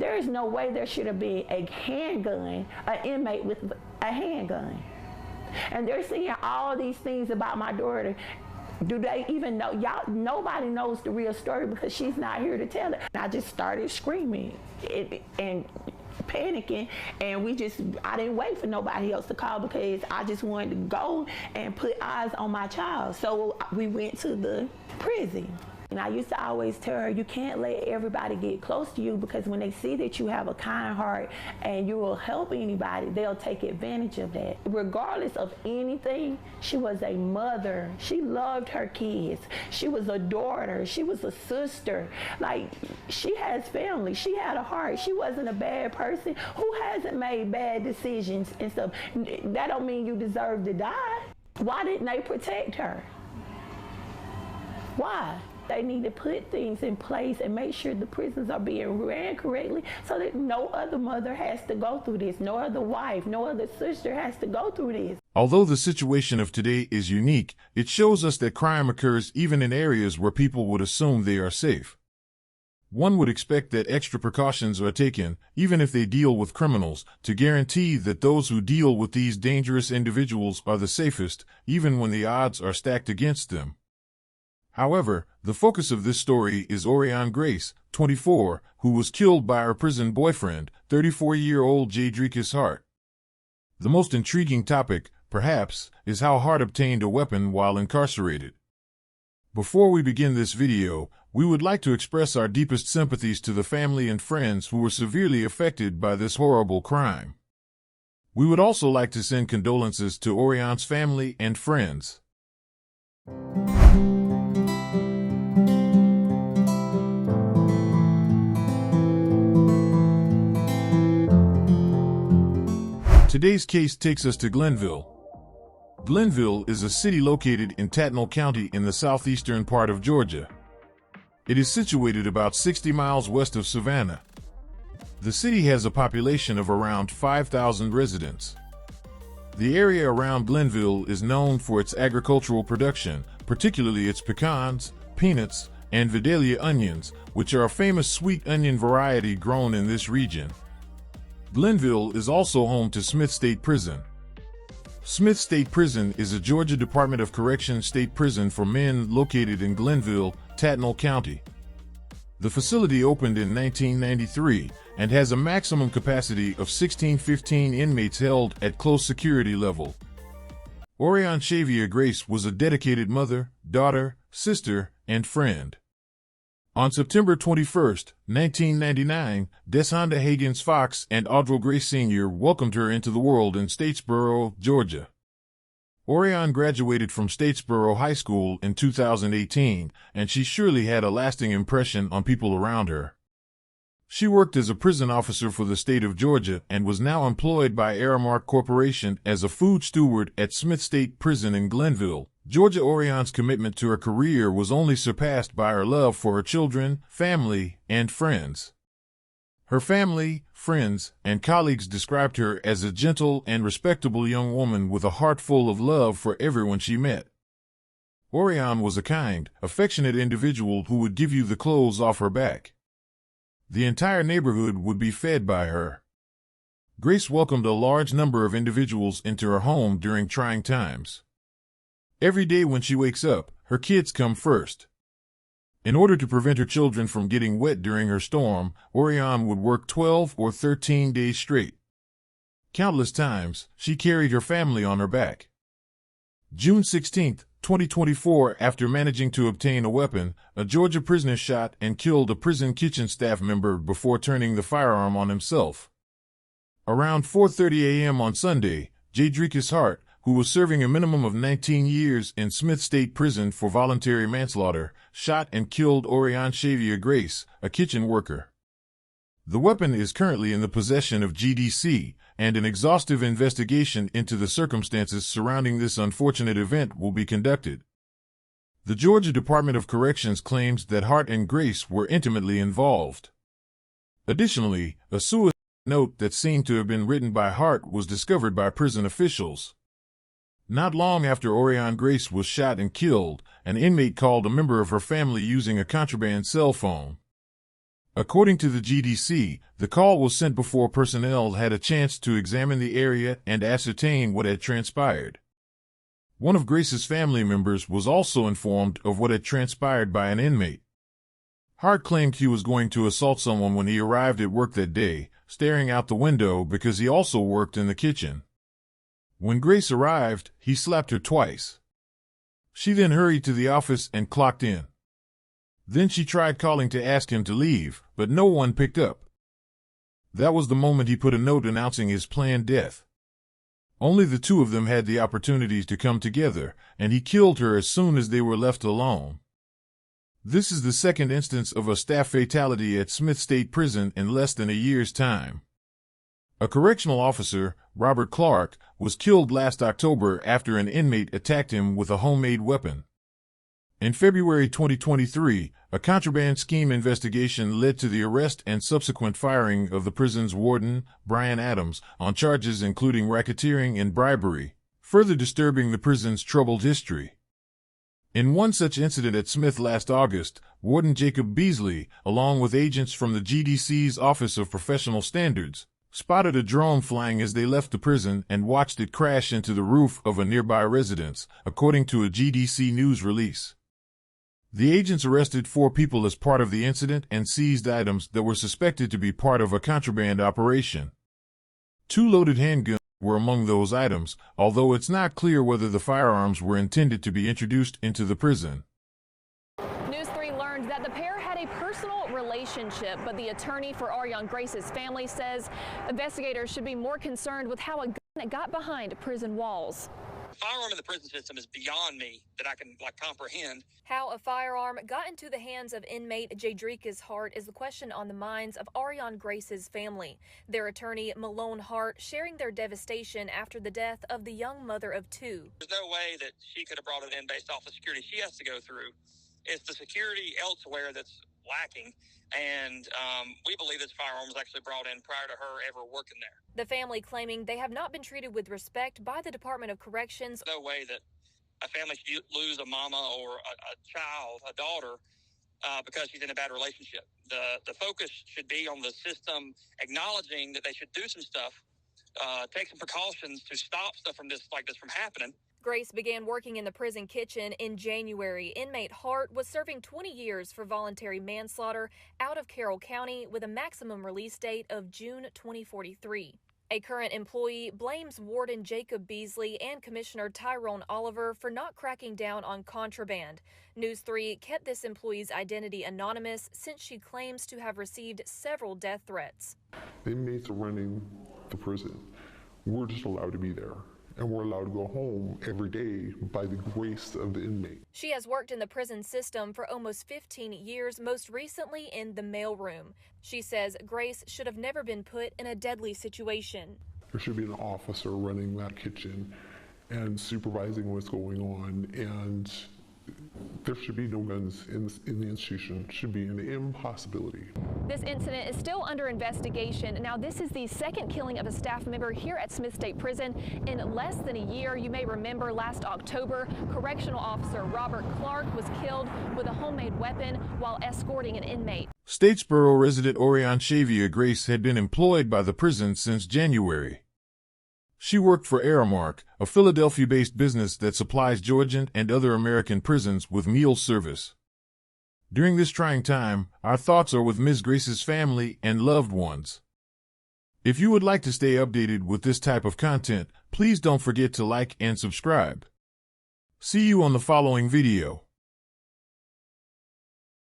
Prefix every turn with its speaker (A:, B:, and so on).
A: There is no way there should have been a handgun, an inmate with a handgun. And they're seeing all these things about my daughter. Do they even know? Y'all, nobody knows the real story because she's not here to tell it. I just started screaming and panicking, and I didn't wait for nobody else to call because I just wanted to go and put eyes on my child. So we went to the prison. And I used to always tell her, you can't let everybody get close to you, because when they see that you have a kind heart and you will help anybody, they'll take advantage of that. Regardless of anything, she was a mother. She loved her kids. She was a daughter. She was a sister. Like, she has family. She had a heart. She wasn't a bad person. Who hasn't made bad decisions and stuff? That don't mean you deserve to die. Why didn't they protect her? Why? They need to put things in place and make sure the prisons are being ran correctly so that no other mother has to go through this, no other wife, no other sister has to go through this.
B: Although the situation of today is unique, it shows us that crime occurs even in areas where people would assume they are safe. One would expect that extra precautions are taken, even if they deal with criminals, to guarantee that those who deal with these dangerous individuals are the safest, even when the odds are stacked against them. However, the focus of this story is Aureon Grace, 24, who was killed by her prison boyfriend, 34-year-old Jaydrekus Hart. The most intriguing topic, perhaps, is how Hart obtained a weapon while incarcerated. Before we begin this video, we would like to express our deepest sympathies to the family and friends who were severely affected by this horrible crime. We would also like to send condolences to Aureon's family and friends. Today's case takes us to Glennville. Glennville is a city located in Tattnall County in the southeastern part of Georgia. It is situated about 60 miles west of Savannah. The city has a population of around 5,000 residents. The area around Glennville is known for its agricultural production, particularly its pecans, peanuts, and Vidalia onions, which are a famous sweet onion variety grown in this region. Glennville is also home to Smith State Prison. Smith State Prison is a Georgia Department of Corrections state prison for men located in Glennville, Tattnall County. The facility opened in 1993 and has a maximum capacity of 1615 inmates held at close security level. Aureon Shavea Grace was a dedicated mother, daughter, sister, and friend. On September 21, 1999, Desonda Higgins Fox and Aureon Grace Sr. welcomed her into the world in Statesboro, Georgia. Aureon graduated from Statesboro High School in 2018, and she surely had a lasting impression on people around her. She worked as a prison officer for the state of Georgia and was now employed by Aramark Corporation as a food steward at Smith State Prison in Glennville, Georgia. Aureon's commitment to her career was only surpassed by her love for her children, family, and friends. Her family, friends, and colleagues described her as a gentle and respectable young woman with a heart full of love for everyone she met. Aureon was a kind, affectionate individual who would give you the clothes off her back. The entire neighborhood would be fed by her. Grace welcomed a large number of individuals into her home during trying times. Every day when she wakes up, her kids come first. In order to prevent her children from getting wet during her storm, Aureon would work 12 or 13 days straight. Countless times, she carried her family on her back. June 16, 2024, after managing to obtain a weapon, a Georgia prisoner shot and killed a prison kitchen staff member before turning the firearm on himself. Around 4:30 a.m. on Sunday, Jaydrekus Hart, who was serving a minimum of 19 years in Smith State Prison for voluntary manslaughter, shot and killed Aureon Shavea Grace, a kitchen worker. The weapon is currently in the possession of GDC, and an exhaustive investigation into the circumstances surrounding this unfortunate event will be conducted. The Georgia Department of Corrections claims that Hart and Grace were intimately involved. Additionally, a suicide note that seemed to have been written by Hart was discovered by prison officials. Not long after Aureon Grace was shot and killed, an inmate called a member of her family using a contraband cell phone. According to the GDC, the call was sent before personnel had a chance to examine the area and ascertain what had transpired. One of Grace's family members was also informed of what had transpired by an inmate. Hart claimed he was going to assault someone when he arrived at work that day, staring out the window because he also worked in the kitchen. When Grace arrived, he slapped her twice. She then hurried to the office and clocked in. Then she tried calling to ask him to leave, but no one picked up. That was the moment he put a note announcing his planned death. Only the two of them had the opportunity to come together, and he killed her as soon as they were left alone. This is the second instance of a staff fatality at Smith State Prison in less than a year's time. A correctional officer, Robert Clark, was killed last October after an inmate attacked him with a homemade weapon. In February 2023, a contraband scheme investigation led to the arrest and subsequent firing of the prison's warden, Brian Adams, on charges including racketeering and bribery, further disturbing the prison's troubled history. In one such incident at Smith last August, Warden Jacob Beasley, along with agents from the GDC's Office of Professional Standards, spotted a drone flying as they left the prison and watched it crash into the roof of a nearby residence, according to a GDC news release. The agents arrested 4 people as part of the incident and seized items that were suspected to be part of a contraband operation. 2 loaded handguns were among those items, although it's not clear whether the firearms were intended to be introduced into the prison.
C: News 3 learned that the pair had a personal relationship, but the attorney for Aureon Grace's family says investigators should be more concerned with how a gun got behind prison walls.
D: Firearm in the prison system is beyond me that I can comprehend.
C: How a firearm got into the hands of inmate Jaydrekus Hart is the question on the minds of Aureon Grace's family. Their attorney, Malone Hart, sharing their devastation after the death of the young mother of 2.
D: There's no way that she could have brought it in based off the security she has to go through. It's the security elsewhere that's lacking, and we believe this firearm was actually brought in prior to her ever working there.
C: The family claiming they have not been treated with respect by the Department of Corrections.
D: No way that a family should lose a mama or a child, a daughter, because she's in a bad relationship. The focus should be on the system acknowledging that they should do some stuff, take some precautions to stop stuff from like this from happening.
C: Grace began working in the prison kitchen in January. Inmate Hart was serving 20 years for voluntary manslaughter out of Carroll County with a maximum release date of June 2043. A current employee blames Warden Jacob Beasley and Commissioner Tyrone Oliver for not cracking down on contraband. News 3 kept this employee's identity anonymous since she claims to have received several death threats.
E: The inmates are running the prison. We're just allowed to be there. And we're allowed to go home every day by the grace of the inmate.
C: She has worked in the prison system for almost 15 years, most recently in the mailroom. She says Grace should have never been put in a deadly situation.
E: There should be an officer running that kitchen and supervising what's going on, and there should be no guns in the institution. It should be an impossibility.
C: This incident is still under investigation. Now, this is the second killing of a staff member here at Smith State Prison in less than a year. You may remember last October, correctional officer Robert Clark was killed with a homemade weapon while escorting an inmate.
B: Statesboro resident Aureon Shavea Grace had been employed by the prison since January. She worked for Aramark, a Philadelphia-based business that supplies Georgian and other American prisons with meal service. During this trying time, our thoughts are with Ms. Grace's family and loved ones. If you would like to stay updated with this type of content, please don't forget to like and subscribe. See you on the following video.